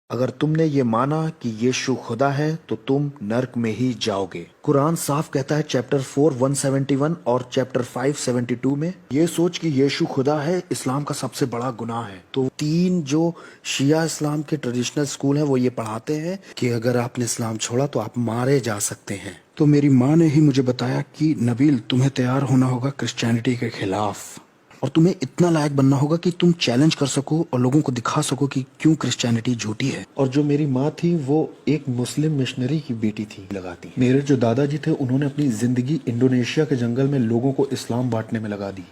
अगर तुमने ये माना कि यीशु खुदा है तो तुम नर्क में ही जाओगे। कुरान साफ कहता है चैप्टर 4 171 और चैप्टर 5 72 में, ये सोच कि यीशु खुदा है इस्लाम का सबसे बड़ा गुनाह है। तो तीन जो शिया इस्लाम के ट्रेडिशनल स्कूल हैं वो ये पढ़ाते हैं कि अगर आपने इस्लाम छोड़ा तो आप मारे जा सकते हैं। तो मेरी माँ ने ही मुझे बताया कि नबील तुम्हें तैयार होना होगा क्रिश्चियनिटी के खिलाफ, और तुम्हें इतना लायक बनना होगा कि तुम चैलेंज कर सको और लोगों को दिखा सको कि क्यों क्रिश्चियनिटी झूठी है। और जो मेरी माँ थी वो एक मुस्लिम मिशनरी की बेटी थी लगाती। मेरे जो दादाजी थे उन्होंने अपनी जिंदगी इंडोनेशिया के जंगल में लोगों को इस्लाम बांटने में लगा दी।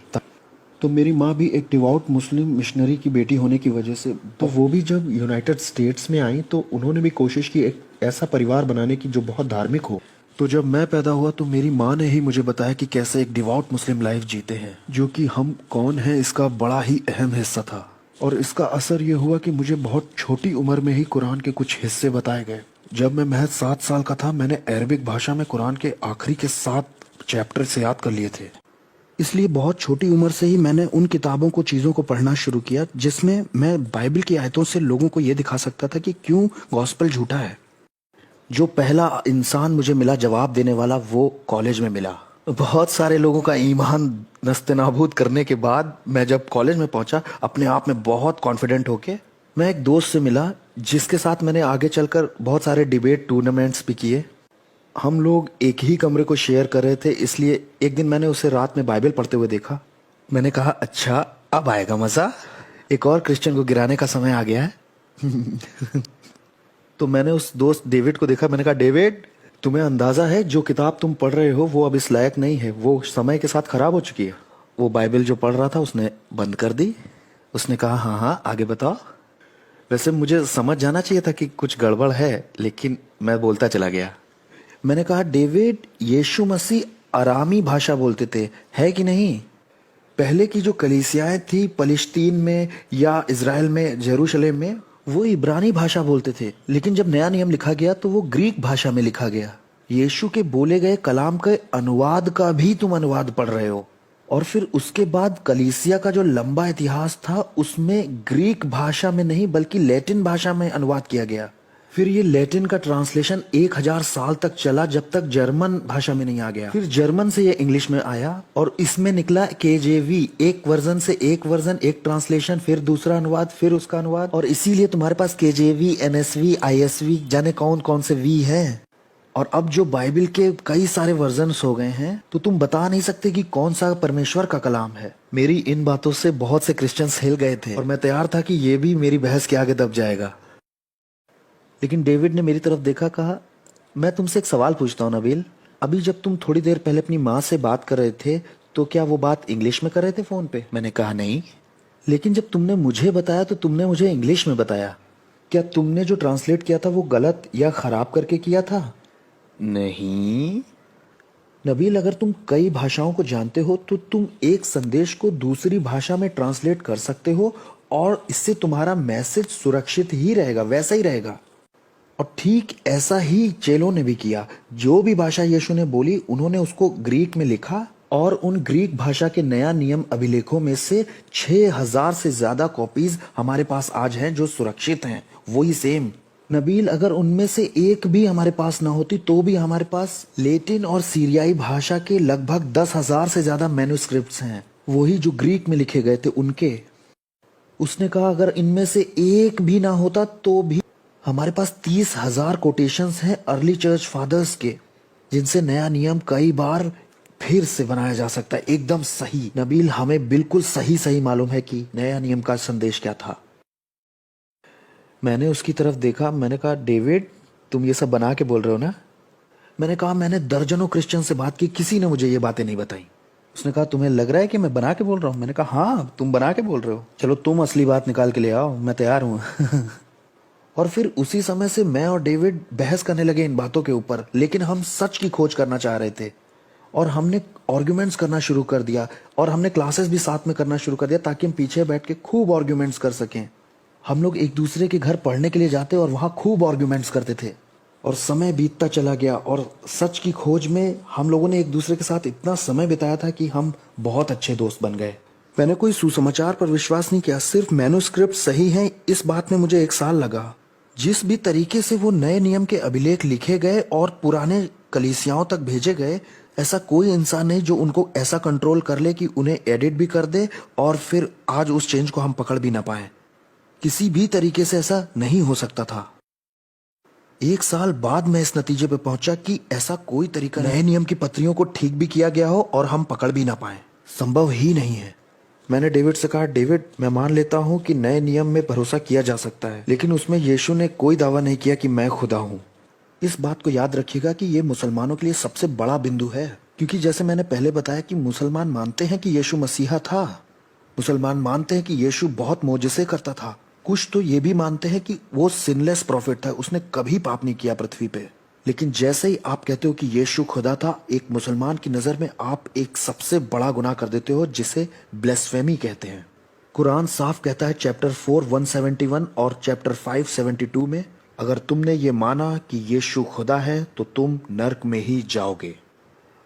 तो मेरी माँ भी एक डिवोट मुस्लिम मिशनरी की बेटी होने की वजह से, तो वो भी जब यूनाइटेड स्टेट्स में आई तो उन्होंने भी कोशिश की एक ऐसा परिवार बनाने की जो बहुत धार्मिक हो। तो जब मैं पैदा हुआ तो मेरी माँ ने ही मुझे बताया कि कैसे एक डिवोट मुस्लिम लाइफ जीते हैं, जो कि हम कौन हैं इसका बड़ा ही अहम हिस्सा था। और इसका असर ये हुआ कि मुझे बहुत छोटी उम्र में ही कुरान के कुछ हिस्से बताए गए। जब मैं महज 7 साल का था मैंने अरबिक भाषा में कुरान के आखिरी के 7 चैप्टर से याद कर लिए थे। इसलिए बहुत छोटी उम्र से ही मैंने उन किताबों को, चीज़ों को पढ़ना शुरू किया जिसमें मैं बाइबल की आयतों से लोगों को ये दिखा सकता था कि क्यों गॉस्पेल झूठा है। जो पहला इंसान मुझे मिला जवाब देने वाला वो कॉलेज में मिला। बहुत सारे लोगों का ईमान नस्तेनाबूद करने के बाद मैं जब कॉलेज में पहुंचा अपने आप में बहुत कॉन्फिडेंट होके मैं एक दोस्त से मिला जिसके साथ मैंने आगे चलकर बहुत सारे डिबेट टूर्नामेंट्स भी किए। हम लोग एक ही कमरे को शेयर कर रहे थे, इसलिए एक दिन मैंने उसे रात में बाइबल पढ़ते हुए देखा। मैंने कहा अच्छा अब आएगा मज़ा, एक और क्रिश्चियन को गिराने का समय आ गया है। तो मैंने उस दोस्त डेविड को देखा। मैंने कहा डेविड, तुम्हें अंदाजा है जो किताब तुम पढ़ रहे हो वो अब इस लायक नहीं है, वो समय के साथ खराब हो चुकी है। वो बाइबल जो पढ़ रहा था उसने बंद कर दी। उसने कहा हाँ हाँ आगे बताओ। वैसे मुझे समझ जाना चाहिए था कि कुछ गड़बड़ है, लेकिन मैं बोलता चला गया। मैंने कहा डेविड, यीशु मसीह अरामी भाषा बोलते थे, है कि नहीं? पहले की जो कलीसियाएं थी फलस्तीन में या इज़राइल में, जेरूशलेम में, वो इब्रानी भाषा बोलते थे, लेकिन जब नया नियम लिखा गया तो वो ग्रीक भाषा में लिखा गया। यीशु के बोले गए कलाम के अनुवाद का भी तुम अनुवाद पढ़ रहे हो। और फिर उसके बाद कलीसिया का जो लंबा इतिहास था उसमें ग्रीक भाषा में नहीं बल्कि लैटिन भाषा में अनुवाद किया गया। फिर ये लैटिन का ट्रांसलेशन 1000 साल तक चला जब तक जर्मन भाषा में नहीं आ गया। फिर जर्मन से ये इंग्लिश में आया और इसमें निकला केजेवी, एक वर्जन से एक वर्जन, एक ट्रांसलेशन, फिर दूसरा अनुवाद, फिर उसका अनुवाद। और इसीलिए तुम्हारे पास केजेवी, एनएसवी, आईएसवी, जाने कौन कौन से वी हैं। और अब जो बाइबल के कई सारे वर्जन्स हो गए हैं तो तुम बता नहीं सकते कि कौन सा परमेश्वर का कलाम है। मेरी इन बातों से बहुत से क्रिश्चियंस हिल गए थे और मैं तैयार था कि ये भी मेरी बहस के आगे दब जाएगा। लेकिन डेविड ने मेरी तरफ देखा, कहा मैं तुमसे एक सवाल पूछता हूँ नबील, अभी जब तुम थोड़ी देर पहले अपनी माँ से बात कर रहे थे तो क्या वो बात इंग्लिश में कर रहे थे फोन पे? मैंने कहा नहीं। लेकिन जब तुमने मुझे बताया तो तुमने मुझे इंग्लिश में बताया। क्या तुमने जो ट्रांसलेट किया था वो गलत या खराब करके किया था? नहीं नबील, अगर तुम कई भाषाओं को जानते हो तो तुम एक संदेश को दूसरी भाषा में ट्रांसलेट कर सकते हो और इससे तुम्हारा मैसेज सुरक्षित ही रहेगा, वैसा ही रहेगा। और ठीक ऐसा ही चेलों ने भी किया। जो भी भाषा यीशु ने बोली उन्होंने उसको ग्रीक में लिखा और उन ग्रीक भाषा के नया नियम अभिलेखों में से 6000 से ज्यादा कॉपीज हमारे पास आज हैं जो सुरक्षित हैं, वही सेम। नबील, अगर उनमें से एक भी हमारे पास ना होती तो भी हमारे पास लैटिन और सीरियाई भाषा के लगभग 10,000 से ज्यादा मैन्युस्क्रिप्ट्स हैं, वही जो ग्रीक में लिखे गए थे उनके। उसने कहा अगर इनमें से एक भी ना होता तो भी हमारे पास 30,000 कोटेशंस हैं अर्ली चर्च फादर्स के, जिनसे नया नियम कई बार फिर से बनाया जा सकता है एकदम सही। नबील, हमें बिल्कुल सही सही मालूम है कि नया नियम का संदेश क्या था। मैंने उसकी तरफ देखा। मैंने कहा डेविड, तुम ये सब बना के बोल रहे हो ना? मैंने कहा मैंने दर्जनों क्रिश्चियन से बात की, किसी ने मुझे ये बातें नहीं बताई। उसने कहा तुम्हें लग रहा है कि मैं बना के बोल रहा हूँ? मैंने कहा हाँ तुम बना के बोल रहे हो। चलो तुम असली बात निकाल के ले आओ, मैं तैयार हूँ। और फिर उसी समय से मैं और डेविड बहस करने लगे इन बातों के ऊपर, लेकिन हम सच की खोज करना चाह रहे थे और हमने आर्ग्यूमेंट्स करना शुरू कर दिया और हमने क्लासेस भी साथ में करना शुरू कर दिया ताकि हम पीछे बैठ के खूब आर्ग्यूमेंट्स कर सकें। हम लोग एक दूसरे के घर पढ़ने के लिए जाते और वहाँ खूब आर्ग्यूमेंट्स करते थे और समय बीतता चला गया और सच की खोज में हम लोगों ने एक दूसरे के साथ इतना समय बिताया था कि हम बहुत अच्छे दोस्त बन गए। मैंने कोई सुसमाचार पर विश्वास नहीं किया, सिर्फ मैन्युस्क्रिप्ट सही है इस बात में मुझे 1 साल लगा। जिस भी तरीके से वो नए नियम के अभिलेख लिखे गए और पुराने कलीसियाओं तक भेजे गए, ऐसा कोई इंसान नहीं जो उनको ऐसा कंट्रोल कर ले कि उन्हें एडिट भी कर दे और फिर आज उस चेंज को हम पकड़ भी ना पाए। किसी भी तरीके से ऐसा नहीं हो सकता था। 1 साल बाद मैं इस नतीजे पे पहुंचा कि ऐसा कोई तरीका नए नियम की पत्रियों को ठीक भी किया गया हो और हम पकड़ भी ना पाए। संभव ही नहीं है। मैंने डेविड से कहा, डेविड, मैं मान लेता हूं कि नए नियम में भरोसा किया जा सकता है, लेकिन उसमें यीशु ने कोई दावा नहीं किया कि मैं खुदा हूं। इस बात को याद रखिएगा कि ये मुसलमानों के लिए सबसे बड़ा बिंदु है, क्योंकि जैसे मैंने पहले बताया कि मुसलमान मानते हैं कि यीशु मसीहा था। मुसलमान मानते हैं कि यीशु बहुत मोजज़े करता था। कुछ तो ये भी मानते हैं कि वो सिनलेस प्रॉफिट था, उसने कभी पाप नहीं किया पृथ्वी पे। लेकिन जैसे ही आप कहते हो कि यीशु खुदा था, एक मुसलमान की नज़र में आप एक सबसे बड़ा गुनाह कर देते हो, जिसे ब्लेस्फेमी कहते हैं। कुरान साफ कहता है चैप्टर 4 171 और चैप्टर 5 72 में, अगर तुमने ये माना कि यीशु खुदा है तो तुम नर्क में ही जाओगे।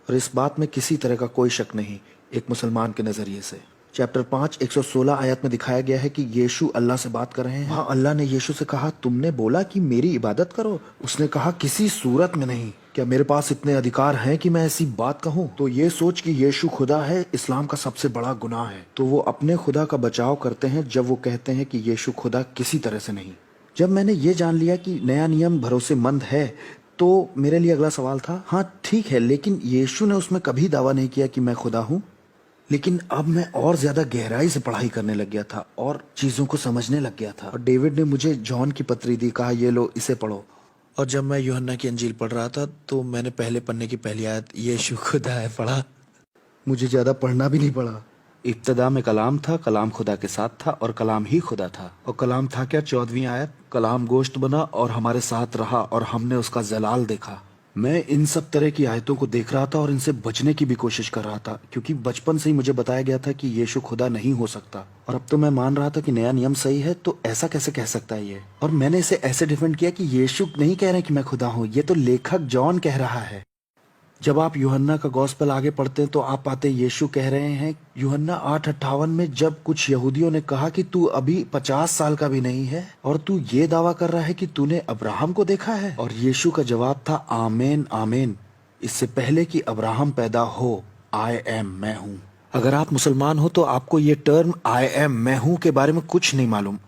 और इस बात में किसी तरह का कोई शक नहीं एक मुसलमान के नज़रिए से। चैप्टर 5 116 आयत में दिखाया गया है कि यीशु अल्लाह से बात कर रहे हैं। हाँ, अल्लाह ने यीशु से कहा, तुमने बोला कि मेरी इबादत करो। उसने कहा, किसी सूरत में नहीं। क्या मेरे पास इतने अधिकार हैं कि मैं ऐसी बात कहूँ? तो ये सोच कि यीशु खुदा है इस्लाम का सबसे बड़ा गुनाह है। तो वो अपने खुदा का बचाव करते हैं जब वो कहते हैं कि यीशु खुदा किसी तरह से नहीं। जब मैंने ये जान लिया कि नया नियम भरोसेमंद है, तो मेरे लिए अगला सवाल था, हाँ ठीक है, लेकिन यीशु ने उसमें कभी दावा नहीं किया कि मैं खुदा हूँ। लेकिन अब मैं और ज्यादा गहराई से पढ़ाई करने लग गया था और चीजों को समझने लग गया था। और डेविड ने मुझे जॉन की पत्री दी, कहा ये लो इसे पढ़ो। और जब मैं यूहन्ना की अंजील पढ़ रहा था तो मैंने पहले पन्ने की पहली आयत यीशु खुदा है पढ़ा। मुझे ज्यादा पढ़ना भी नहीं पड़ा। इब्तदा में कलाम था, कलाम खुदा के साथ था और कलाम ही खुदा था। और कलाम था क्या? 14वीं आयत, कलाम गोश्त बना और हमारे साथ रहा और हमने उसका जलाल देखा। मैं इन सब तरह की आयतों को देख रहा था और इनसे बचने की भी कोशिश कर रहा था, क्योंकि बचपन से ही मुझे बताया गया था कि यीशु खुदा नहीं हो सकता। और अब तो मैं मान रहा था कि नया नियम सही है, तो ऐसा कैसे कह सकता है ये। और मैंने इसे ऐसे डिफेंड किया कि यीशु नहीं कह रहे कि मैं खुदा हूँ, ये तो लेखक जॉन कह रहा है। जब आप यूहन्ना का गॉस्पेल आगे पढ़ते हैं तो आप पाते यीशु कह रहे हैं यूहन्ना 8:58 में, जब कुछ यहूदियों ने कहा कि तू अभी 50 साल का भी नहीं है और तू ये दावा कर रहा है कि तूने अब्राहम को देखा है। और यीशु का जवाब था, आमेन आमेन, इससे पहले कि अब्राहम पैदा हो, आई एम, मैं हूँ। अगर आप मुसलमान हो तो आपको ये टर्म आई एम, मैं हूँ के बारे में कुछ नहीं मालूम।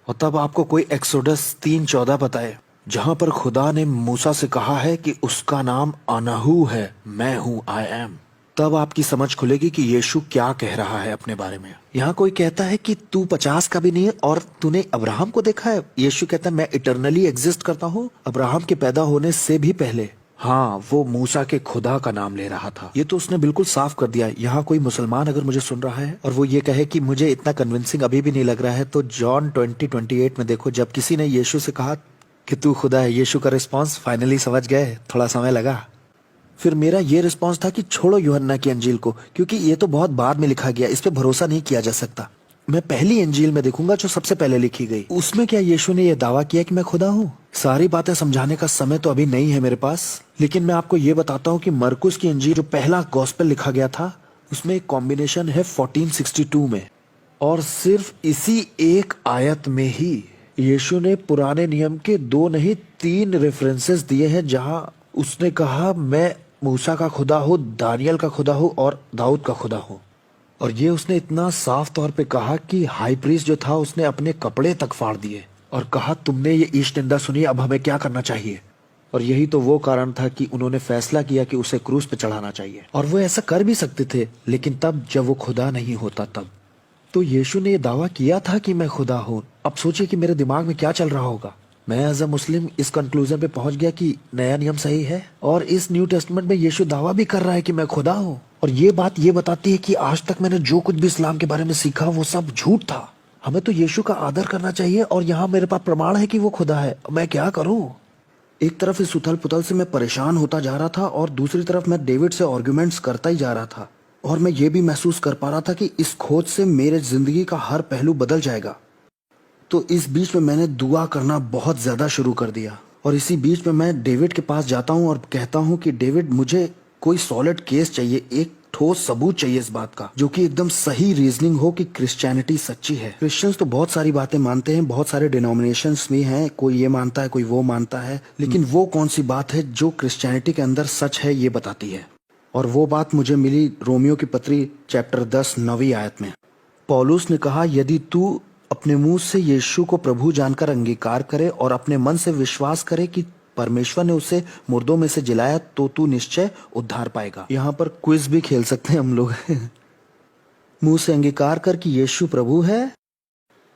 और तब आपको कोई एक्सोडस 3:14 बताए, जहां पर खुदा ने मूसा से कहा है कि उसका नाम अनाहू है, मैं हूं, आई एम। तब आपकी समझ खुलेगी कि यीशु क्या कह रहा है अपने बारे में। यहाँ कोई कहता है कि तू 50 का भी नहीं है और तूने अब्राहम को देखा है। यीशु कहता है मैं इटरनली एग्जिस्ट करता हूँ, अब्राहम के पैदा होने से भी पहले। हाँ, वो मूसा के खुदा का नाम ले रहा था। ये तो उसने बिल्कुल साफ कर दिया। यहाँ कोई मुसलमान अगर मुझे सुन रहा है और वो ये कहे कि मुझे इतना कन्विंसिंग अभी भी नहीं लग रहा है, तो जॉन 20:28 में देखो, जब किसी ने यीशु से कहा कि तू खुदा है, यीशु का रिस्पांस, फाइनली समझ गए, थोड़ा समय लगा। फिर मेरा ये रिस्पांस था कि छोड़ो यूहन्ना की अंजील को, क्योंकि ये तो बहुत बाद में लिखा गया, इस पे भरोसा नहीं किया जा सकता। मैं पहली अंजील में देखूंगा जो सबसे पहले लिखी गई। उसमें क्या यीशु ने यह दावा किया कि मैं खुदा हूँ? सारी बातें समझाने का समय तो अभी नहीं है मेरे पास, लेकिन मैं आपको ये बताता हूँ कि मरकुस की अंजील जो पहला गॉस्पेल लिखा गया था, उसमें एक कॉम्बिनेशन है 1462 में। और सिर्फ इसी एक आयत में ही यीशु ने पुराने नियम के 2 नहीं 3 रेफरेंसेस दिए हैं, जहां उसने कहा मैं मूसा का खुदा हूँ, दानियल का खुदा हूँ और दाऊद का खुदा हूँ। और ये उसने इतना साफ तौर पे कहा कि हाई प्रीस्ट जो था उसने अपने कपड़े तक फाड़ दिए और कहा तुमने ये ईश निंदा सुनी, अब हमें क्या करना चाहिए। और यही तो वो कारण था कि उन्होंने फैसला किया कि उसे क्रूस पे चढ़ाना चाहिए। और वो ऐसा कर भी सकते थे, लेकिन तब जब वो खुदा नहीं होता तब। तो यीशु ने ये दावा किया था कि मैं खुदा हूँ। अब सोचिए कि मेरे दिमाग में क्या चल रहा होगा। मैं एज अ मुस्लिम इस कंक्लूजन पे पहुंच गया कि नया नियम सही है, और इस न्यू टेस्टमेंट में यीशु दावा भी कर रहा है कि मैं खुदा हूँ। और ये बात ये बताती है कि आज तक मैंने जो कुछ भी इस्लाम के बारे में सीखा वो सब झूठ था। हमें तो यीशु का आदर करना चाहिए, और यहाँ मेरे पास प्रमाण है कि वो खुदा है। मैं क्या करूँ? एक तरफ इस उथल पुथल से मैं परेशान होता जा रहा था और दूसरी तरफ मैं डेविड से आर्ग्यूमेंट्स करता ही जा रहा था। और मैं ये भी महसूस कर पा रहा था कि इस खोज से मेरे जिंदगी का हर पहलू बदल जाएगा। तो इस बीच में मैंने दुआ करना बहुत ज्यादा शुरू कर दिया। और इसी बीच में मैं डेविड के पास जाता हूँ और कहता हूँ कि डेविड, मुझे कोई सॉलिड केस चाहिए, एक ठोस सबूत चाहिए इस बात का, जो कि एकदम सही रीजनिंग हो कि क्रिश्चियनिटी सच्ची है। क्रिश्चियंस तो बहुत सारी बातें मानते हैं, बहुत सारे डिनोमिनेशंस भी हैं, कोई ये मानता है कोई वो मानता है, लेकिन वो कौन सी बात है जो क्रिश्चियनिटी के अंदर सच है ये बताती है। और वो बात मुझे मिली रोमियो की पत्री चैप्टर 10 9वीं आयत में। पौलुस ने कहा, यदि तू अपने मुंह से यीशु को प्रभु जानकर अंगीकार करे और अपने मन से विश्वास करे कि परमेश्वर ने उसे मुर्दों में से जिलाया तो तू निश्चय उद्धार पाएगा। यहाँ पर क्विज भी खेल सकते हैं हम लोग। मुंह से अंगीकार कर कि यीशु प्रभु है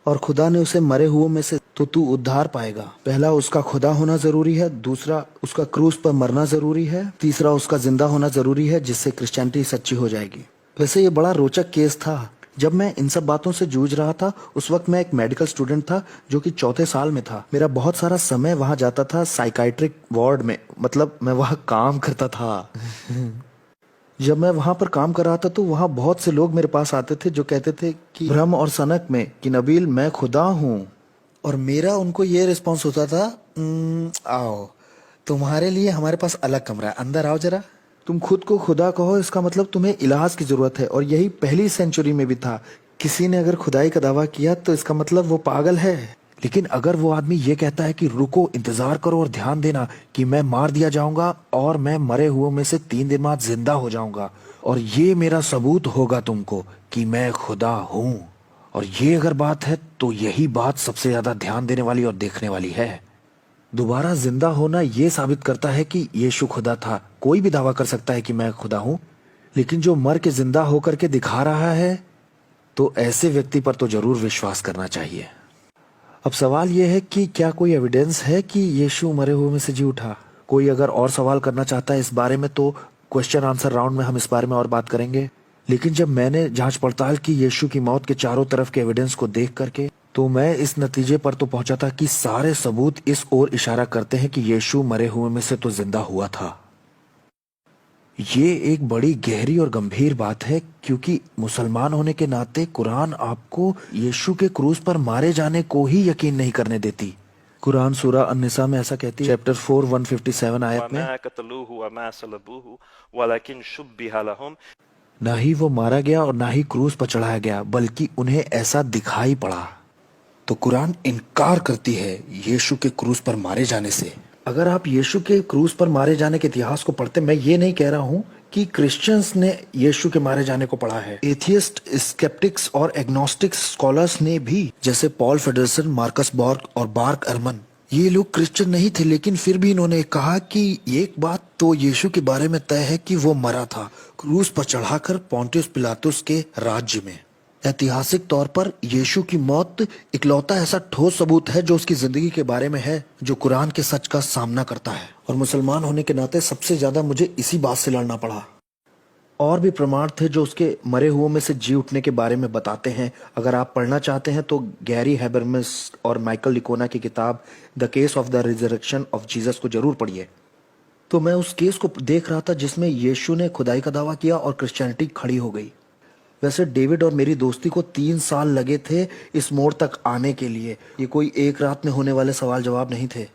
और खुदा ने उसे मरे हुओं में से तो तू उद्धार पाएगा। पहला उसका खुदा होना जरूरी है, दूसरा उसका क्रूस पर मरना जरूरी है, तीसरा उसका जिंदा होना जरूरी है, जिससे क्रिश्चियनिटी सच्ची हो जाएगी। वैसे ये बड़ा रोचक केस था। जब मैं इन सब बातों से जूझ रहा था उस वक्त मैं एक मेडिकल स्टूडेंट था जो कि 4थे साल में था। मेरा बहुत सारा समय वहां जाता था साइकाइट्रिक वार्ड में, मतलब मैं वहां काम करता था। जब मैं वहां पर काम कर रहा था तो वहां बहुत से लोग मेरे पास आते थे जो कहते थे कि भ्रम और सनक में कि नबील मैं खुदा हूँ, और मेरा उनको ये रिस्पॉन्स होता था, आओ तुम्हारे लिए हमारे पास अलग कमरा है, अंदर आओ जरा। तुम खुद को खुदा कहो, इसका मतलब तुम्हें इलाज की जरूरत है। और यही पहली सेंचुरी में भी था। किसी ने अगर खुदाई का दावा किया तो इसका मतलब वो पागल है। लेकिन अगर वो आदमी ये कहता है कि रुको, इंतजार करो और ध्यान देना कि मैं मार दिया जाऊंगा और मैं मरे हुओं में से 3 दिन बाद जिंदा हो जाऊंगा और ये मेरा सबूत होगा तुमको कि मैं खुदा हूं, और ये अगर बात है तो यही बात सबसे ज्यादा ध्यान देने वाली और देखने वाली है। दोबारा जिंदा होना ये साबित करता है कि यीशु खुदा था। कोई भी दावा कर सकता है कि मैं खुदा हूं, लेकिन जो मर के जिंदा होकर के दिखा रहा है तो ऐसे व्यक्ति पर तो जरूर विश्वास करना चाहिए। अब सवाल यह है कि क्या कोई एविडेंस है कि यीशु मरे हुए में से जी उठा? कोई अगर और सवाल करना चाहता है इस बारे में तो क्वेश्चन आंसर राउंड में हम इस बारे में और बात करेंगे। लेकिन जब मैंने जांच पड़ताल की यीशु की मौत के चारों तरफ के एविडेंस को देख करके, तो मैं इस नतीजे पर तो पहुंचा था कि सारे सबूत इस ओर इशारा करते हैं कि यीशु मरे हुए में से तो जिंदा हुआ था। ये एक बड़ी गहरी और गंभीर बात है, क्योंकि मुसलमान होने के नाते कुरान आपको यीशु के क्रूस पर मारे जाने को ही यकीन नहीं करने देती। कुरान सूरा अन-निसा में ऐसा कहती है, चैप्टर 4 157 आयत में, ना ही वो मारा गया और ना ही क्रूस पर चढ़ाया गया, बल्कि उन्हें ऐसा दिखाई पड़ा। तो कुरान इनकार करती है यीशु के क्रूस पर मारे जाने से। अगर आप यीशु के क्रूस पर मारे जाने के इतिहास को पढ़ते, मैं ये नहीं कह रहा हूँ कि क्रिश्चियंस ने यीशु के मारे जाने को पढ़ा है। एथियस्ट, स्केप्टिक्स और एग्नोस्टिक्स स्कॉलर्स ने भी, जैसे पॉल फेडरसन, मार्कस बॉर्ग और बार्क एरमन, ये लोग क्रिश्चियन नहीं थे, लेकिन फिर भी इन्होंने कहा कि एक बात तो यीशु के बारे में तय है कि वो मरा था, क्रूस पर चढ़ाकर पोंटियस पिलातुस के राज्य में। ऐतिहासिक तौर पर यीशु की मौत इकलौता ऐसा ठोस सबूत है जो उसकी जिंदगी के बारे में है, जो कुरान के सच का सामना करता है। और मुसलमान होने के नाते सबसे ज्यादा मुझे इसी बात से लड़ना पड़ा। और भी प्रमाण थे जो उसके मरे हुओं में से जी उठने के बारे में बताते हैं। अगर आप पढ़ना चाहते हैं तो गैरी हैबरमस और माइकल लिकोना की किताब the case of the resurrection of Jesus को जरूर पढ़िए। तो मैं उस केस को देख रहा था जिसमें यीशु ने खुदाई का दावा किया और क्रिश्चियनिटी खड़ी हो गई। वैसे डेविड और मेरी दोस्ती को 3 साल लगे थे इस मोड़ तक आने के लिए। ये कोई एक रात में होने वाले सवाल जवाब नहीं थे।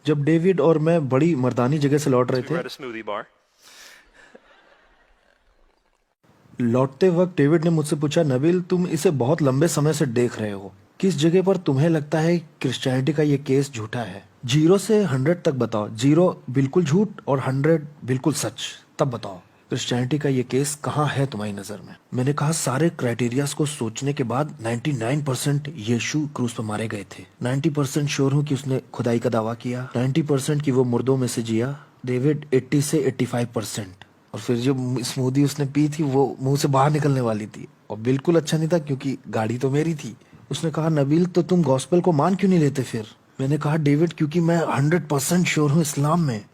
जब डेविड और मैं बड़ी मर्दानी जगह से लौट रहे थे, लौटते वक्त डेविड ने मुझसे पूछा, नबील तुम इसे बहुत लंबे समय से देख रहे हो, किस जगह पर तुम्हें लगता है क्रिश्चियनिटी का ये केस झूठा है? 0 से 100 तक बताओ। 0 बिल्कुल झूठ और 100 बिल्कुल सच। तब बताओ क्रिश्चियनिटी का ये केस कहाँ है तुम्हारी नजर में? मैंने कहा सारे क्राइटेरियाज को सोचने के बाद 99% यीशु क्रूस पर मारे गए थे। 90% श्योर हूँ कि उसने खुदाई का दावा किया। 90% कि वो मुर्दों में से जिया। डेविड 80 से 85%। और फिर जो स्मूदी उसने पी थी वो मुंह से बाहर निकलने वाली थी और बिल्कुल अच्छा नहीं था, क्योंकि गाड़ी तो मेरी थी। उसने कहा, नबील तो तुम गॉस्पेल को मान क्यों नहीं लेते फिर? मैंने कहा, डेविड क्योंकि मैं 100% श्योर हूँ इस्लाम में।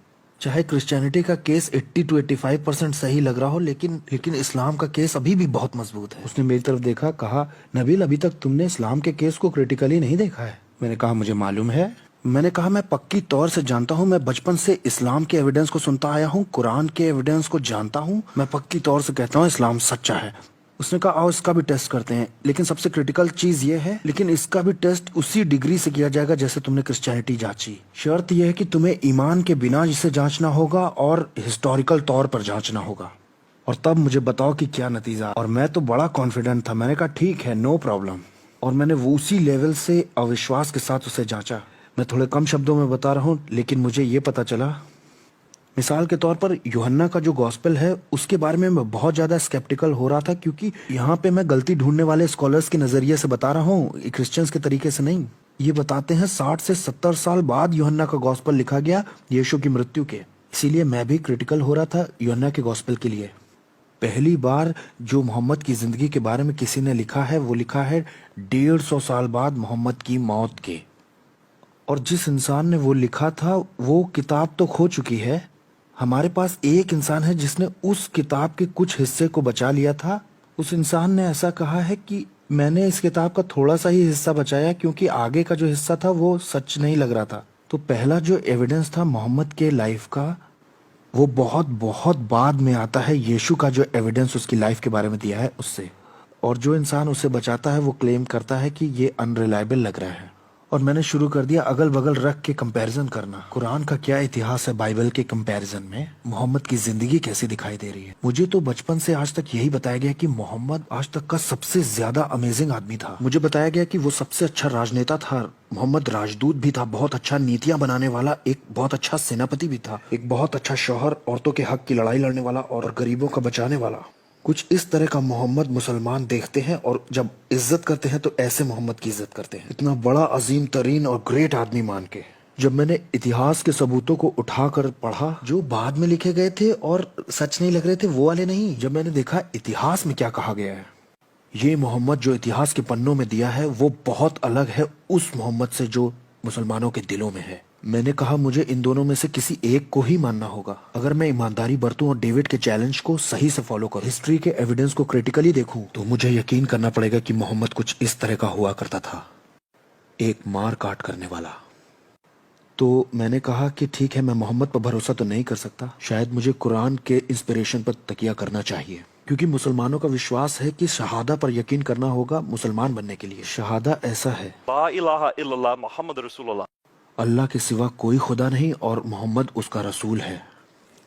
चाहे क्रिश्चियनिटी का केस 80 to 85% सही लग रहा हो, लेकिन इस्लाम का केस अभी भी बहुत मजबूत है। उसने मेरी तरफ देखा, कहा, नबील अभी तक तुमने इस्लाम के केस को क्रिटिकली नहीं देखा है। मैंने कहा, मुझे मालूम है। मैंने कहा, मैं पक्की तौर से जानता हूँ। मैं बचपन से इस्लाम के एविडेंस को सुनता आया हूँ, कुरान के एविडेंस को जानता हूँ। मैं पक्की तौर से कहता हूँ इस्लाम सच्चा है। उसने कहा, आओ इसका भी टेस्ट करते हैं, लेकिन सबसे क्रिटिकल चीज ये है, लेकिन इसका भी टेस्ट उसी डिग्री से किया जाएगा जैसे तुमने क्रिश्चियनिटी जांची। शर्त यह है कि तुम्हें ईमान के बिना जिसे जांचना होगा और हिस्टोरिकल तौर पर जांचना होगा। और तब मुझे बताओ कि क्या नतीजा। और मैं तो बड़ा कॉन्फिडेंट था, मैंने कहा ठीक है, नो प्रॉब्लम। और मैंने वो उसी लेवल से अविश्वास के साथ उसे जांचा। मैं थोड़े कम शब्दों में बता रहा हूँ, लेकिन मुझे ये पता चला, मिसाल के तौर पर यूहन्ना का जो गॉस्पेल है उसके बारे में मैं बहुत ज्यादा स्केप्टिकल हो रहा था, क्योंकि यहाँ पे मैं गलती ढूंढने वाले स्कॉलर्स के नजरिए से बता रहा हूँ, क्रिश्चियंस के तरीके से नहीं। ये बताते हैं 60 से 70 साल बाद यूहन्ना का गॉस्पेल लिखा गया यीशु की मृत्यु के। इसीलिए मैं भी क्रिटिकल हो रहा था यूहन्ना के गॉस्पेल के लिए। पहली बार जो मोहम्मद की जिंदगी के बारे में किसी ने लिखा है वो लिखा है 150 साल बाद मोहम्मद की मौत के। और जिस इंसान ने वो लिखा था वो किताब तो खो चुकी है, हमारे पास एक इंसान है जिसने उस किताब के कुछ हिस्से को बचा लिया था। उस इंसान ने ऐसा कहा है कि मैंने इस किताब का थोड़ा सा ही हिस्सा बचाया क्योंकि आगे का जो हिस्सा था वो सच नहीं लग रहा था। तो पहला जो एविडेंस था मोहम्मद के लाइफ का, वो बहुत बहुत बाद में आता है यीशु का जो एविडेंस उसकी लाइफ के बारे में दिया है उससे। और जो इंसान उसे बचाता है वो क्लेम करता है कि ये अनरिलायबल लग रहा है। और मैंने शुरू कर दिया अगल बगल रख के कंपैरिजन करना, कुरान का क्या इतिहास है बाइबल के कंपैरिजन में, मोहम्मद की जिंदगी कैसी दिखाई दे रही है। मुझे तो बचपन से आज तक यही बताया गया कि मोहम्मद आज तक का सबसे ज्यादा अमेजिंग आदमी था। मुझे बताया गया कि वो सबसे अच्छा राजनेता था, मोहम्मद राजदूत भी था, बहुत अच्छा नीतियां बनाने वाला, एक बहुत अच्छा सेनापति भी था, एक बहुत अच्छा शौहर, औरतों के हक की लड़ाई लड़ने वाला और गरीबों का बचाने वाला। कुछ इस तरह का मोहम्मद मुसलमान देखते हैं और जब इज्जत करते हैं तो ऐसे मोहम्मद की इज्जत करते हैं, इतना बड़ा अजीम तरीन और ग्रेट आदमी मान के। जब मैंने इतिहास के सबूतों को उठाकर पढ़ा जो बाद में लिखे गए थे और सच नहीं लग रहे थे, वो वाले नहीं, जब मैंने देखा इतिहास में क्या कहा गया है, ये मोहम्मद जो इतिहास के पन्नों में दिया है वो बहुत अलग है उस मोहम्मद से जो मुसलमानों के दिलों में है। मैंने कहा मुझे इन दोनों में से किसी एक को ही मानना होगा। अगर मैं ईमानदारी बरतूं और डेविड के चैलेंज को सही से फॉलो करूं, हिस्ट्री के एविडेंस को क्रिटिकली देखूं, तो मुझे यकीन करना पड़ेगा कि मोहम्मद कुछ इस तरह का हुआ करता था, एक मार काट करने वाला। तो मैंने कहा कि ठीक है, मैं मोहम्मद पर भरोसा तो नहीं कर सकता, शायद मुझे कुरान के इंस्पिरेशन पर तकिया करना चाहिए, क्योंकि मुसलमानों का विश्वास है कि शहादा पर यकीन करना होगा मुसलमान बनने के लिए। शहादा ऐसा है, ला इलाहा इल्लल्लाह मोहम्मद रसूलुल्लाह, अल्लाह के सिवा कोई खुदा नहीं और मोहम्मद उसका रसूल है।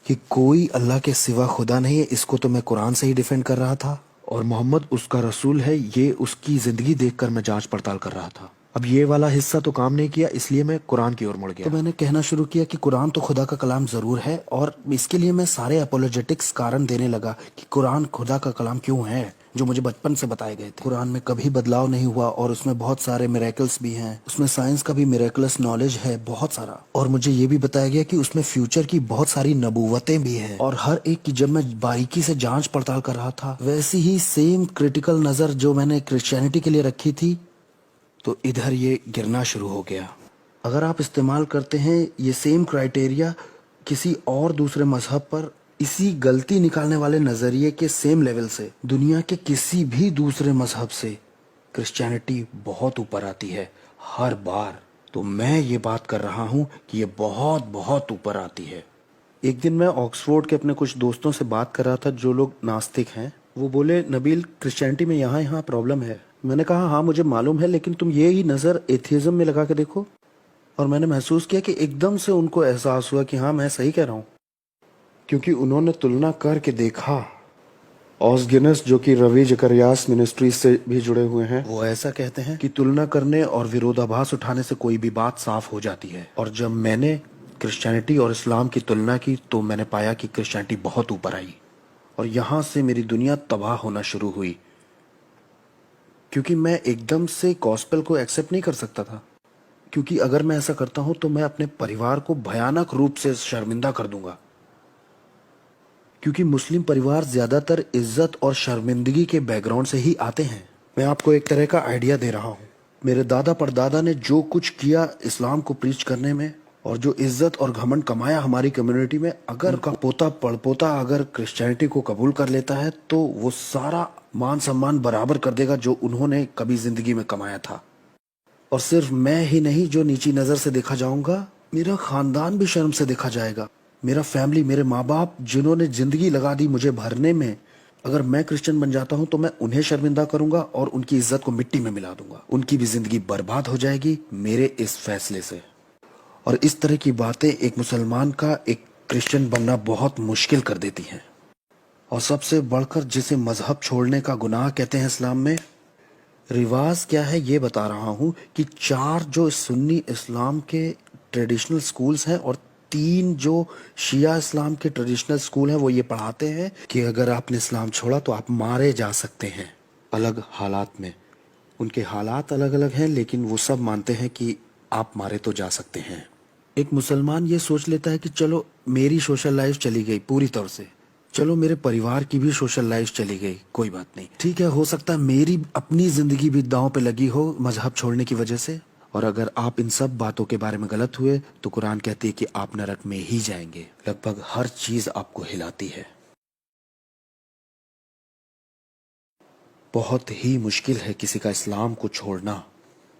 कि कोई अल्लाह के सिवा खुदा नहीं है, इसको तो मैं कुरान से ही डिफेंड कर रहा था, और मोहम्मद उसका रसूल है ये उसकी जिंदगी देखकर मैं जांच पड़ताल कर रहा था। अब ये वाला हिस्सा तो काम नहीं किया, इसलिए मैं कुरान की ओर मुड़ गया। तो मैंने कहना शुरू किया कि कुरान तो खुदा का कलाम जरूर है, और इसके लिए मैं सारे अपोलोजेटिक्स कारण देने लगा कि कुरान खुदा का कलाम क्यों है, जो मुझे बचपन से बताए गए थे। कुरान में कभी बदलाव नहीं हुआ और उसमें बहुत सारे मिरेकल्स भी हैं, उसमें साइंस का भी मिरेकलस नॉलेज है बहुत सारा। और मुझे ये भी बताया गया कि उसमें फ्यूचर की बहुत सारी नबूवतें भी हैं, और हर एक की जब मैं बारीकी से जांच पड़ताल कर रहा था, वैसी ही सेम क्रिटिकल नजर जो मैंने क्रिश्चियनिटी के लिए रखी थी, तो इधर ये गिरना शुरू हो गया। अगर आप इस्तेमाल करते हैं ये सेम क्राइटेरिया किसी और दूसरे मजहब पर, इसी गलती निकालने वाले नजरिए के सेम लेवल से दुनिया के किसी भी दूसरे मजहब से क्रिश्चियनिटी बहुत ऊपर आती है हर बार। तो मैं ये बात कर रहा हूँ कि ये बहुत बहुत ऊपर आती है। एक दिन मैं ऑक्सफोर्ड के अपने कुछ दोस्तों से बात कर रहा था जो लोग नास्तिक हैं। वो बोले नबील क्रिश्चियनिटी में यहाँ यहाँ प्रॉब्लम है। मैंने कहा हाँ मुझे मालूम है, लेकिन तुम ये ही नज़र एथिज्म में लगा के देखो। और मैंने महसूस किया कि एकदम से उनको एहसास हुआ कि हाँ मैं सही कह रहा हूँ, क्योंकि उन्होंने तुलना करके देखा। ऑसगिनस जो कि रवि जकरियास मिनिस्ट्रीज से भी जुड़े हुए हैं, वो ऐसा कहते हैं कि तुलना करने और विरोधाभास उठाने से कोई भी बात साफ हो जाती है। और जब मैंने क्रिश्चियनिटी और इस्लाम की तुलना की तो मैंने पाया कि क्रिश्चियनिटी बहुत ऊपर आई, और यहाँ से मेरी दुनिया तबाह होना शुरू हुई, क्योंकि मैं एकदम से गॉस्पेल को एक्सेप्ट नहीं कर सकता था। क्योंकि अगर मैं ऐसा करता हूं तो मैं अपने परिवार को भयानक रूप से शर्मिंदा कर दूंगा, क्योंकि मुस्लिम परिवार ज्यादातर इज्जत और शर्मिंदगी के बैकग्राउंड से ही आते हैं। मैं आपको एक तरह का आइडिया दे रहा हूं। मेरे दादा परदादा ने जो कुछ किया इस्लाम को प्रीच करने में, और जो इज्जत और घमंड कमाया हमारी कम्युनिटी में, अगर उनका पोता पड़पोता अगर क्रिश्चियनिटी को कबूल कर लेता है तो वो सारा मान सम्मान बराबर कर देगा जो उन्होंने कभी जिंदगी में कमाया था। और सिर्फ मैं ही नहीं जो नीची नजर से देखा जाऊंगा, मेरा खानदान भी शर्म से देखा जाएगा। मेरा फैमिली, मेरे माँ बाप जिन्होंने जिंदगी लगा दी मुझे भरने में, अगर मैं क्रिश्चियन बन जाता हूं तो मैं उन्हें शर्मिंदा करूंगा और उनकी इज्जत को मिट्टी में मिला दूंगा। उनकी भी जिंदगी बर्बाद हो जाएगी मेरे इस फैसले से। और इस तरह की बातें एक मुसलमान का एक क्रिश्चियन बनना बहुत मुश्किल कर देती हैं। और सबसे बढ़कर जिसे मजहब छोड़ने का गुनाह कहते हैं इस्लाम में, रिवाज क्या है ये बता रहा हूँ कि 4 जो सुन्नी इस्लाम के ट्रेडिशनल स्कूल्स हैं और 3 जो शिया इस्लाम के ट्रेडिशनल स्कूल हैं वो ये पढ़ाते हैं कि अगर आपने इस्लाम छोड़ा तो आप मारे जा सकते हैं अलग हालात में। उनके हालात अलग अलग हैं लेकिन वो सब मानते हैं कि आप मारे तो जा सकते हैं। एक मुसलमान ये सोच लेता है कि चलो मेरी सोशल लाइफ चली गई पूरी तरह से, चलो मेरे परिवार की भी सोशल लाइफ चली गई, कोई बात नहीं, ठीक है, हो सकता है मेरी अपनी जिंदगी भी दांव पे लगी हो मजहब छोड़ने की वजह से। और अगर आप इन सब बातों के बारे में गलत हुए तो कुरान कहती है कि आप नरक में ही जाएंगे। लगभग हर चीज आपको हिलाती है। बहुत ही मुश्किल है किसी का इस्लाम को छोड़ना।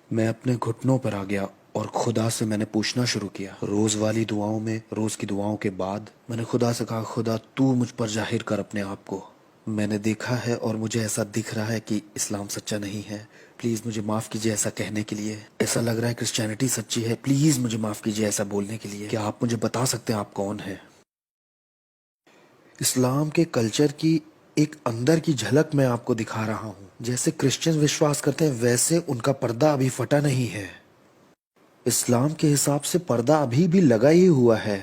मैं अपने घुटनों पर आ गया और खुदा से मैंने पूछना शुरू किया। रोज वाली दुआओं में, रोज की दुआओं के बाद मैंने खुदा से कहा, खुदा तू मुझ पर जाहिर कर अपने आप को। मैंने देखा है और मुझे ऐसा दिख रहा है कि इस्लाम सच्चा नहीं है, प्लीज मुझे माफ कीजिए ऐसा कहने के लिए। ऐसा लग रहा है क्रिश्चियनिटी सच्ची है, प्लीज मुझे माफ कीजिए ऐसा बोलने के लिए। क्या आप मुझे बता सकते हैं आप कौन है? इस्लाम के कल्चर की एक अंदर की झलक मैं आपको दिखा रहा हूँ। जैसे क्रिश्चियन विश्वास करते हैं वैसे उनका पर्दा अभी फटा नहीं है। इस्लाम के हिसाब से पर्दा अभी भी लगा ही हुआ है।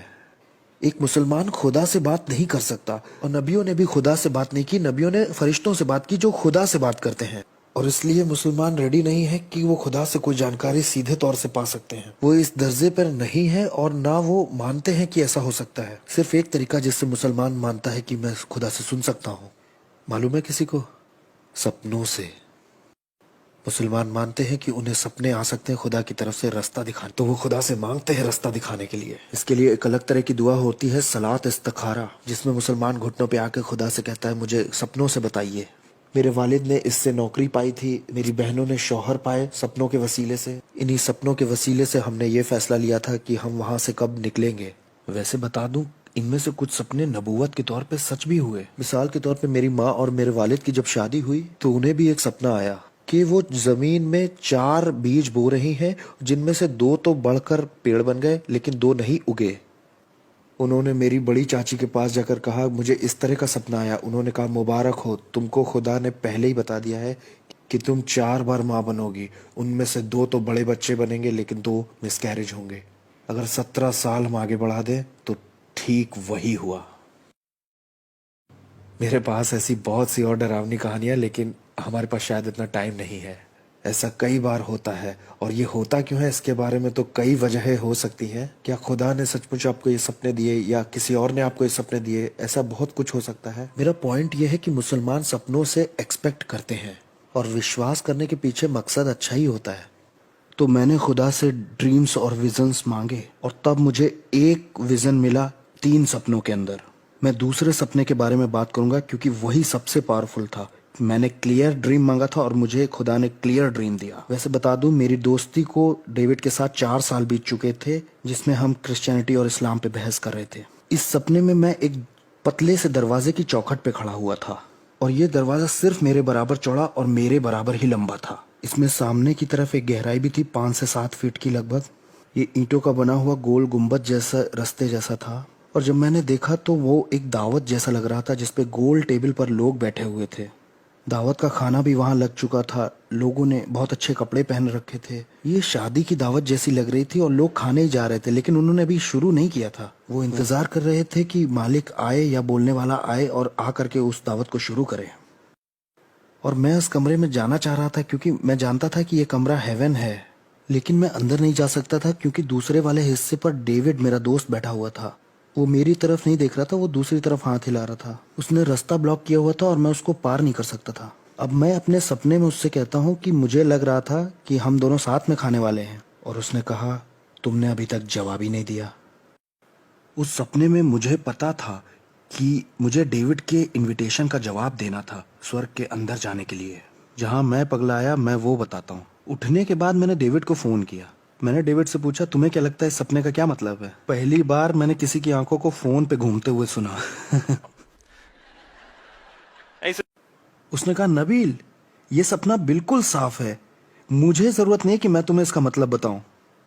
एक मुसलमान खुदा से बात नहीं कर सकता और नबियों ने भी खुदा से बात नहीं की। नबियों ने फरिश्तों से बात की जो खुदा से बात करते हैं, और इसलिए मुसलमान रेडी नहीं है कि वो खुदा से कोई जानकारी सीधे तौर से पा सकते हैं। वो इस दर्जे पर नहीं है और ना वो मानते हैं कि ऐसा हो सकता है। सिर्फ एक तरीका जिससे मुसलमान मानता है कि मैं खुदा से सुन सकता हूँ, मालूम है किसी को? सपनों से। मुसलमान मानते हैं कि उन्हें सपने आ सकते हैं खुदा की तरफ से रास्ता दिखाने, तो वो खुदा से मांगते हैं रास्ता दिखाने के लिए। इसके लिए एक अलग तरह की दुआ होती है, सलात इस्तिखारा, जिसमें मुसलमान घुटनों पे आकर खुदा से कहता है मुझे सपनों से बताइए। मेरे वालिद ने इससे नौकरी पाई थी, मेरी बहनों ने शौहर पाए सपनों के वसीले से। इन्हीं सपनों के वसीले से हमने ये फैसला लिया था कि हम वहां से कब निकलेंगे। वैसे बता दूं, इनमें से कुछ सपने नबूवत के तौर पे सच भी हुए। मिसाल के तौर पे मेरी माँ और मेरे वालिद की जब शादी हुई तो उन्हें भी एक सपना आया कि वो जमीन में 4 बीज बो रही हैं, जिनमें से 2 तो बढ़कर पेड़ बन गए लेकिन 2 नहीं उगे। उन्होंने मेरी बड़ी चाची के पास जाकर कहा मुझे इस तरह का सपना आया। उन्होंने कहा मुबारक हो, तुमको खुदा ने पहले ही बता दिया है कि तुम 4 बार माँ बनोगी। उनमें से 2 तो बड़े बच्चे बनेंगे लेकिन 2 मिसकैरेज होंगे। अगर 17 साल हम आगे बढ़ा दें तो ठीक वही हुआ। मेरे पास ऐसी बहुत सी और डरावनी कहानियां, लेकिन हमारे पास शायद इतना टाइम नहीं है। ऐसा कई बार होता है, और ये होता क्यों है इसके बारे में तो कई वजहें हो सकती हैं। क्या खुदा ने सचमुच आपको ये सपने दिए या किसी और ने आपको ये सपने दिए, ऐसा बहुत कुछ हो सकता है। मेरा पॉइंट ये है कि मुसलमान सपनों से एक्सपेक्ट करते हैं और विश्वास करने के पीछे मकसद अच्छा ही होता है। तो मैंने खुदा से ड्रीम्स और विजन्स मांगे और तब मुझे एक विजन मिला 3 सपनों के अंदर। मैं दूसरे सपने के बारे में बात करूंगा क्योंकि वही सबसे पावरफुल था। मैंने क्लियर ड्रीम मांगा था और मुझे खुदा ने क्लियर ड्रीम दिया। वैसे बता दूं, मेरी दोस्ती को डेविड के साथ 4 साल बीत चुके थे, जिसमें हम क्रिश्चियनिटी और इस्लाम पे बहस कर रहे थे। इस सपने में मैं एक पतले से दरवाजे की चौखट पे खड़ा हुआ था और ये दरवाजा सिर्फ मेरे बराबर चौड़ा और मेरे बराबर ही लंबा था। इसमें सामने की तरफ एक गहराई भी थी 5 से 7 फीट की लगभग। ये ईंटों का बना हुआ गोल गुंबद जैसा रास्ते जैसा था, और जब मैंने देखा तो वो एक दावत जैसा लग रहा था जिसपे गोल टेबल पर लोग बैठे हुए थे। दावत का खाना भी वहां लग चुका था। लोगों ने बहुत अच्छे कपड़े पहन रखे थे। ये शादी की दावत जैसी लग रही थी और लोग खाने ही जा रहे थे, लेकिन उन्होंने अभी शुरू नहीं किया था। वो इंतजार कर रहे थे कि मालिक आए या बोलने वाला आए और आ करके उस दावत को शुरू करे। और मैं उस कमरे में जाना चाह रहा था क्योंकि मैं जानता था कि ये कमरा हेवन है, लेकिन मैं अंदर नहीं जा सकता था क्योंकि दूसरे वाले हिस्से पर डेविड मेरा दोस्त बैठा हुआ था। वो मेरी तरफ नहीं देख रहा था, वो दूसरी तरफ हाथ हिला रहा था। उसने रास्ता ब्लॉक किया हुआ था और मैं उसको पार नहीं कर सकता था। अब मैं अपने सपने में उससे कहता हूँ कि मुझे लग रहा था कि हम दोनों साथ में खाने वाले हैं, और उसने कहा तुमने अभी तक जवाब ही नहीं दिया। उस सपने में मुझे पता था कि मुझे डेविड के इनविटेशन का जवाब देना था स्वर्ग के अंदर जाने के लिए। जहां मैं पगलाया मैं वो बताता हूँ। उठने के बाद मैंने डेविड को फोन किया। मैंने डेविड से पूछा तुम्हें क्या लगता है इस सपने का क्या मतलब है? पहली बार मैंने किसी की आंखों को फोन पे घूमते हुए सुना। ऐसे उसने कहा नबील ये सपना बिल्कुल साफ है, मुझे जरूरत नहीं कि मैं तुम्हें इसका मतलब बताऊं,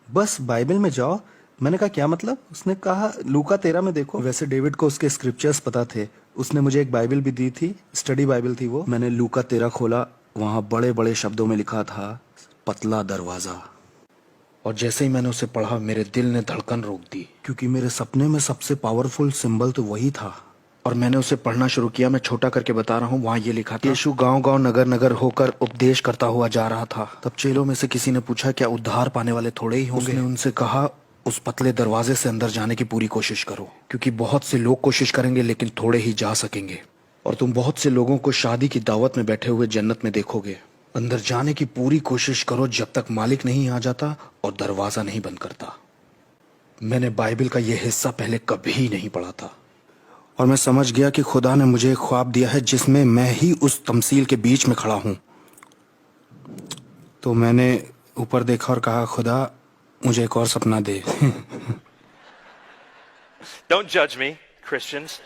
बस बाइबल में जाओ। मैंने कहा क्या मतलब? उसने कहा लूका 13 में देखो। वैसे डेविड को उसके स्क्रिप्चर्स पता थे, उसने मुझे एक बाइबल भी दी थी, स्टडी बाइबल थी वो। मैंने लूका 13 खोला, वहां बड़े बड़े शब्दों में लिखा था पतला दरवाजा। और जैसे ही मैंने उसे पढ़ा मेरे दिल ने धड़कन रोक दी, क्योंकि मेरे सपने में सबसे पावरफुल सिंबल तो वही था। और मैंने उसे पढ़ना शुरू किया। मैं छोटा करके बता रहा हूँ, वहां ये लिखा था, यीशु गांव-गांव नगर नगर होकर उपदेश करता हुआ जा रहा था। तब चेलों में से किसी ने पूछा, क्या उद्धार पाने वाले थोड़े ही होंगे? उसने उनसे कहा, उस पतले दरवाजे से अंदर जाने की पूरी कोशिश करो, क्योंकि बहुत से लोग कोशिश करेंगे लेकिन थोड़े ही जा सकेंगे। और तुम बहुत से लोगों को शादी की दावत में बैठे हुए जन्नत में देखोगे। अंदर जाने की पूरी कोशिश करो जब तक मालिक नहीं आ जाता और दरवाजा नहीं बंद करता। मैंने बाइबल का यह हिस्सा पहले कभी नहीं पढ़ा था और मैं समझ गया कि खुदा ने मुझे एक ख्वाब दिया है जिसमें मैं ही उस तमसील के बीच में खड़ा हूं। तो मैंने ऊपर देखा और कहा, खुदा मुझे एक और सपना दे। Don't judge me, Christians.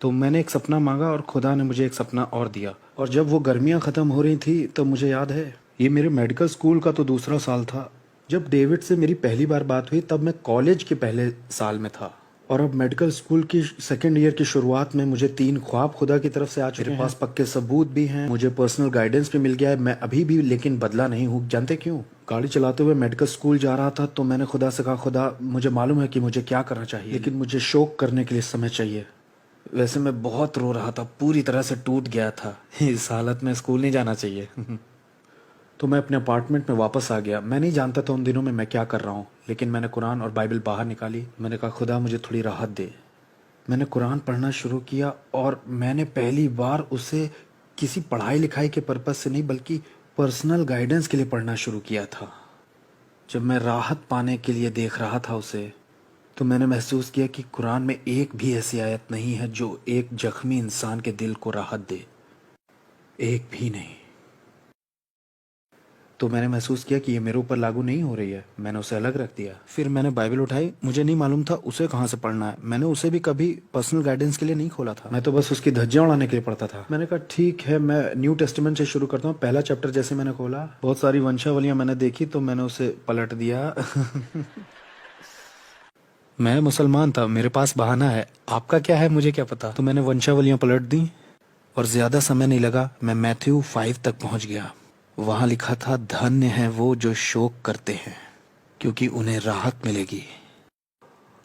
तो मैंने एक सपना मांगा और खुदा ने मुझे एक सपना और दिया। और जब वो गर्मियां ख़त्म हो रही थी तब मुझे याद है, ये मेरे मेडिकल स्कूल का तो दूसरा साल था। जब डेविड से मेरी पहली बार बात हुई तब मैं कॉलेज के पहले साल में था। और अब मेडिकल स्कूल की सेकेंड ईयर की शुरुआत में मुझे 3 ख्वाब खुदा की तरफ से आ चुके हैं। मेरे पास पक्के सबूत भी हैं, मुझे पर्सनल गाइडेंस भी मिल गया है। मैं अभी भी लेकिन बदला नहीं हूँ। जानते क्यों? गाड़ी चलाते हुए मेडिकल स्कूल जा रहा था तो मैंने खुदा से कहा, खुदा मुझे मालूम है कि मुझे क्या करना चाहिए, लेकिन मुझे शोक करने के लिए समय चाहिए। वैसे मैं बहुत रो रहा था, पूरी तरह से टूट गया था। इस हालत में स्कूल नहीं जाना चाहिए। तो मैं अपने अपार्टमेंट में वापस आ गया। मैं नहीं जानता था उन दिनों में मैं क्या कर रहा हूँ, लेकिन मैंने कुरान और बाइबल बाहर निकाली। मैंने कहा, खुदा मुझे थोड़ी राहत दे। मैंने कुरान पढ़ना शुरू किया और मैंने पहली बार उसे किसी पढ़ाई लिखाई के पर्पज़ से नहीं बल्कि पर्सनल गाइडेंस के लिए पढ़ना शुरू किया था। जब मैं राहत पाने के लिए देख रहा था उसे, तो मैंने महसूस किया कि कुरान में एक भी ऐसी आयत नहीं है जो एक जख्मी इंसान के दिल को राहत दे, एक भी नहीं। तो मैंने महसूस किया कि ये मेरे ऊपर लागू नहीं हो रही है। मैंने उसे अलग रख दिया। फिर मैंने बाइबल उठाई। मुझे नहीं मालूम था उसे कहाँ से पढ़ना है। मैंने उसे भी कभी पर्सनल गाइडेंस के लिए नहीं खोला था। मैं तो बस उसकी धज्जियां उड़ाने के लिए पढ़ता था। मैंने कहा, ठीक है, मैं न्यू टेस्टामेंट से शुरू करता हूँ। पहला चैप्टर जैसे मैंने खोला, बहुत सारी वंशावलियां मैंने देखी तो मैंने उसे पलट दिया। मैं मुसलमान था, मेरे पास बहाना है। आपका क्या है मुझे क्या पता। तो मैंने वंशावलियां पलट दी और ज्यादा समय नहीं लगा, मैं मैथ्यू 5 तक पहुंच गया। वहां लिखा था, धन्य हैं वो जो शोक करते हैं क्योंकि उन्हें राहत मिलेगी।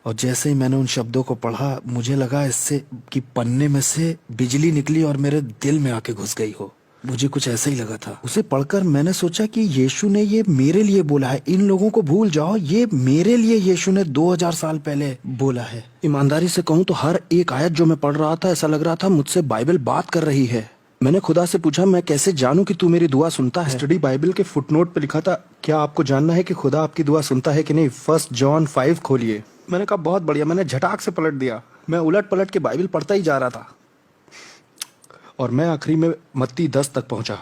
और जैसे ही मैंने उन शब्दों को पढ़ा, मुझे लगा इससे कि पन्ने में से बिजली निकली और मेरे दिल में आके घुस गई हो। मुझे कुछ ऐसा ही लगा था। उसे पढ़कर मैंने सोचा कि यीशु ने ये मेरे लिए बोला है। इन लोगों को भूल जाओ, ये मेरे लिए यीशु ने 2000 साल पहले बोला है। ईमानदारी से कहूँ तो हर एक आयत जो मैं पढ़ रहा था, ऐसा लग रहा था मुझसे बाइबल बात कर रही है। मैंने खुदा से पूछा, मैं कैसे जानूं कि तू मेरी दुआ सुनता है? स्टडी बाइबल के फुटनोट पे लिखा था, क्या आपको जानना है कि खुदा आपकी दुआ सुनता है कि नहीं? 1 जॉन 5 खोलिए। मैंने कहा, बहुत बढ़िया। मैंने झटाक से पलट दिया। मैं उलट पलट के बाइबल पढ़ता ही जा रहा था और मैं आखिरी में मत्ती 10 तक पहुंचा।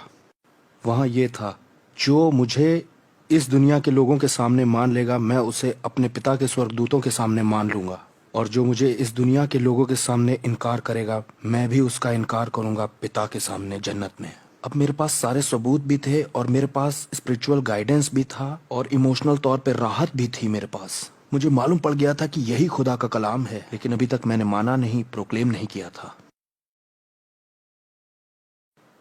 वहां ये था, जो मुझे इस दुनिया के लोगों के सामने मान लेगा, मैं उसे अपने पिता के स्वर्गदूतों के सामने मान लूंगा। और जो मुझे इस दुनिया के लोगों के सामने इनकार करेगा, मैं भी उसका इनकार करूंगा पिता के सामने जन्नत में। अब मेरे पास सारे सबूत भी थे और मेरे पास स्पिरिचुअल गाइडेंस भी था और इमोशनल तौर पे राहत भी थी मेरे पास। मुझे मालूम पड़ गया था कि यही खुदा का कलाम है, लेकिन अभी तक मैंने माना नहीं, प्रोक्लेम नहीं किया था।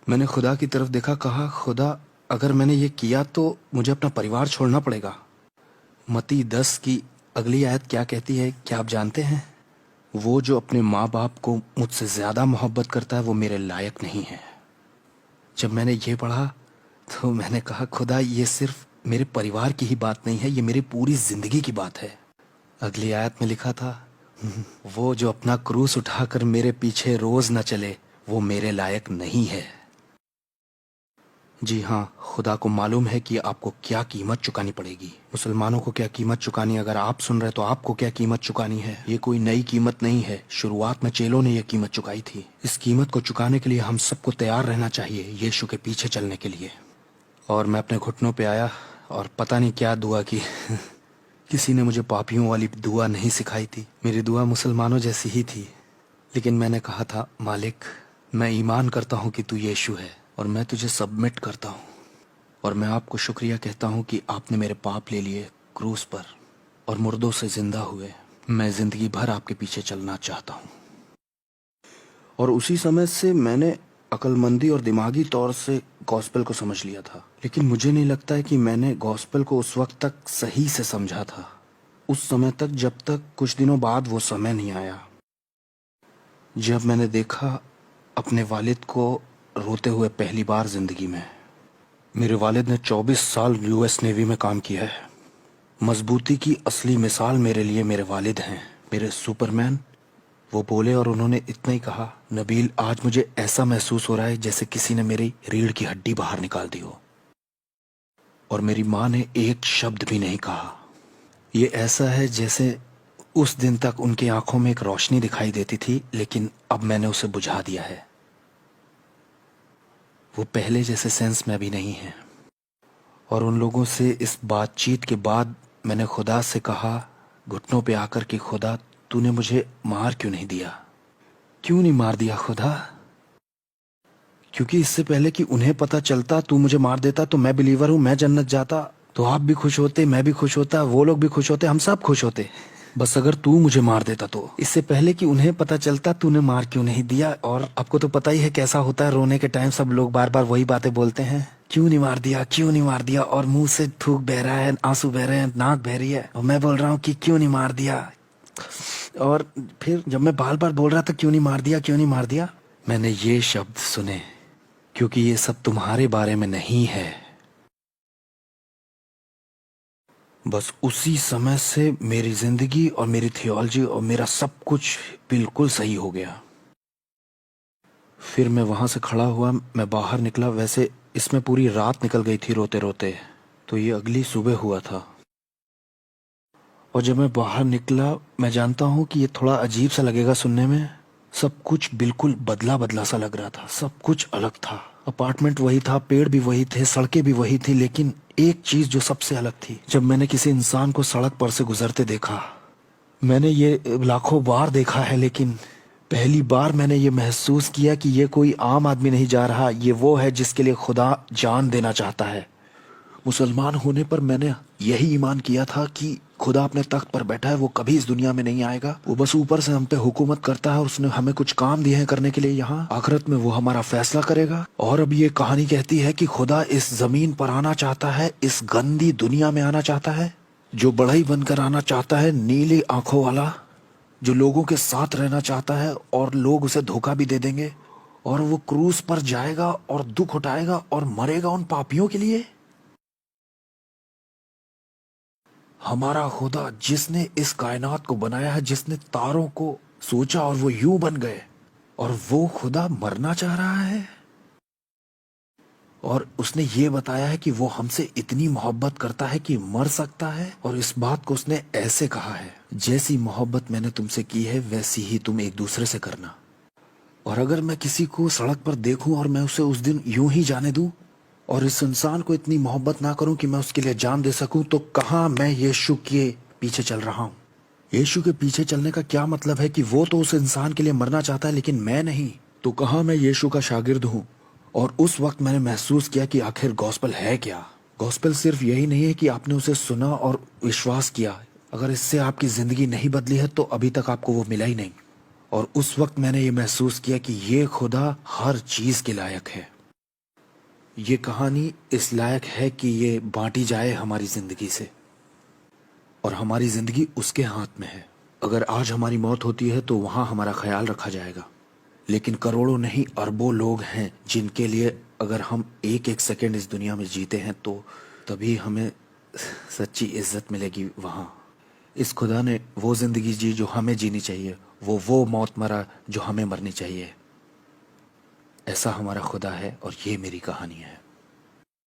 मैंने खुदा की तरफ देखा, कहा, खुदा अगर मैंने ये किया तो मुझे अपना परिवार छोड़ना पड़ेगा। मत्ती 10 की अगली आयत क्या कहती है, क्या आप जानते हैं? वो जो अपने माँ बाप को मुझसे ज्यादा मोहब्बत करता है वो मेरे लायक नहीं है। जब मैंने ये पढ़ा तो मैंने कहा, खुदा ये सिर्फ मेरे परिवार की ही बात नहीं है, ये मेरी पूरी जिंदगी की बात है। अगली आयत में लिखा था, वो जो अपना क्रूस उठाकर मेरे पीछे रोज न चले वो मेरे लायक नहीं है। जी हाँ, खुदा को मालूम है कि आपको क्या कीमत चुकानी पड़ेगी। मुसलमानों को क्या कीमत चुकानी, अगर आप सुन रहे तो आपको क्या कीमत चुकानी है। ये कोई नई कीमत नहीं है, शुरुआत में चेलों ने ये कीमत चुकाई थी। इस कीमत को चुकाने के लिए हम सबको तैयार रहना चाहिए, यीशु के पीछे चलने के लिए। और मैं अपने घुटनों पे आया और पता नहीं क्या दुआ की। किसी ने मुझे पापियों वाली दुआ नहीं सिखाई थी, मेरी दुआ मुसलमानों जैसी ही थी। लेकिन मैंने कहा था, मालिक मैं ईमान करता हूँ कि तू यीशु है और मैं तुझे सबमिट करता हूँ और मैं आपको शुक्रिया कहता हूँ कि आपने मेरे पाप ले लिए क्रूस पर और मुर्दों से जिंदा हुए। मैं जिंदगी भर आपके पीछे चलना चाहता हूँ। और उसी समय से मैंने अक्लमंदी और दिमागी तौर से गॉस्पेल को समझ लिया था, लेकिन मुझे नहीं लगता है कि मैंने गॉस्पेल को उस वक्त तक सही से समझा था, उस समय तक जब तक कुछ दिनों बाद वो समय नहीं आया जब मैंने देखा अपने वालिद को रोते हुए पहली बार जिंदगी में। मेरे वालिद ने 24 साल यूएस नेवी में काम किया है। मजबूती की असली मिसाल मेरे लिए मेरे वालिद हैं, मेरे सुपरमैन। वो बोले और उन्होंने इतना ही कहा, नबील आज मुझे ऐसा महसूस हो रहा है जैसे किसी ने मेरी रीढ़ की हड्डी बाहर निकाल दी हो। और मेरी माँ ने एक शब्द भी नहीं कहा। ये ऐसा है जैसे उस दिन तक उनकी आंखों में एक रोशनी दिखाई देती थी, लेकिन अब मैंने उसे बुझा दिया है। वो पहले जैसे सेंस में अभी नहीं है। और उन लोगों से इस बातचीत के बाद मैंने खुदा से कहा, घुटनों पे आकर कि खुदा तूने मुझे मार क्यों नहीं दिया? क्यों नहीं मार दिया खुदा? क्योंकि इससे पहले कि उन्हें पता चलता तू मुझे मार देता तो मैं बिलीवर हूं, मैं जन्नत जाता, तो आप भी खुश होते, मैं भी खुश होता, वो लोग भी खुश होते, हम सब खुश होते। बस अगर तू मुझे मार देता तो इससे पहले कि उन्हें पता चलता तूने मार क्यों नहीं दिया। और आपको तो पता ही है कैसा होता है, रोने के टाइम सब लोग बार बार वही बातें बोलते हैं, क्यों नहीं मार दिया, क्यों नहीं मार दिया। और मुंह से थूक बह रहा है, आंसू बह रहे हैं, नाक बह रही है, और मैं बोल रहा हूँ कि क्यों नहीं मार दिया। और फिर जब मैं बार बार बोल रहा था क्यों नहीं मार दिया, क्यों नहीं मार दिया, मैंने ये शब्द सुने, क्योंकि ये सब तुम्हारे बारे में नहीं है। बस उसी समय से मेरी जिंदगी और मेरी थियोलॉजी और मेरा सब कुछ बिल्कुल सही हो गया। फिर मैं वहां से खड़ा हुआ, मैं बाहर निकला। वैसे इसमें पूरी रात निकल गई थी रोते रोते, तो ये अगली सुबह हुआ था। और जब मैं बाहर निकला, मैं जानता हूँ कि ये थोड़ा अजीब सा लगेगा सुनने में, सब कुछ बिल्कुल बदला बदला सा लग रहा था, सब कुछ अलग था। अपार्टमेंट वही था, पेड़ भी वही थे, सड़कें भी वही थी, लेकिन एक चीज जो सबसे अलग थी, जब मैंने किसी इंसान को सड़क पर से गुजरते देखा। मैंने ये लाखों बार देखा है, लेकिन पहली बार मैंने ये महसूस किया कि ये कोई आम आदमी नहीं जा रहा, ये वो है जिसके लिए खुदा जान देना चाहता है। मुसलमान होने पर मैंने यही ईमान किया था कि खुदा अपने तख्त पर बैठा है, वो कभी इस दुनिया में नहीं आएगा, वो बस ऊपर से हम पे हुकूमत करता है और उसने हमें कुछ काम दिए हैं करने के लिए यहाँ, आखिरत में वो हमारा फैसला करेगा। और अब ये कहानी कहती है कि खुदा इस जमीन पर आना चाहता है, इस गंदी दुनिया में आना चाहता है, जो बढ़ई बनकर आना चाहता है, नीली आंखों वाला, जो लोगों के साथ रहना चाहता है और लोग उसे धोखा भी दे देंगे, और वो क्रूस पर जाएगा और दुख उठाएगा और मरेगा उन पापियों के लिए। हमारा खुदा जिसने इस कायनात को बनाया है, जिसने तारों को सोचा और वो यूं बन गए, और वो खुदा मरना चाह रहा है। और उसने ये बताया है कि वो हमसे इतनी मोहब्बत करता है कि मर सकता है। और इस बात को उसने ऐसे कहा है, जैसी मोहब्बत मैंने तुमसे की है वैसी ही तुम एक दूसरे से करना। और अगर मैं किसी को सड़क पर देखूं और मैं उसे उस दिन यूं ही जाने दूं, और इस इंसान को इतनी मोहब्बत ना करूं कि मैं उसके लिए जान दे सकूं, तो कहाँ मैं यीशु के पीछे चल रहा हूं। यीशु के पीछे चलने का क्या मतलब है कि वो तो उस इंसान के लिए मरना चाहता है, लेकिन मैं नहीं, तो कहाँ मैं यीशु का शागिर्द हूं। और उस वक्त मैंने महसूस किया कि आखिर गॉस्पेल है क्या। गॉस्पेल सिर्फ यही नहीं है कि आपने उसे सुना और विश्वास किया, अगर इससे आपकी जिंदगी नहीं बदली है तो अभी तक आपको वो मिला ही नहीं। और उस वक्त मैंने ये महसूस किया कि ये खुदा हर चीज के लायक है। ये कहानी इस लायक है कि ये बांटी जाए हमारी जिंदगी से, और हमारी जिंदगी उसके हाथ में है। अगर आज हमारी मौत होती है तो वहां हमारा ख्याल रखा जाएगा, लेकिन करोड़ों नहीं अरबों लोग हैं जिनके लिए अगर हम एक एक सेकंड इस दुनिया में जीते हैं तो तभी हमें सच्ची इज्जत मिलेगी वहां। इस खुदा ने वो जिंदगी जी जो हमें जीनी चाहिए, वो मौत मरा जो हमें मरनी चाहिए। ऐसा हमारा खुदा है, और ये मेरी कहानी है।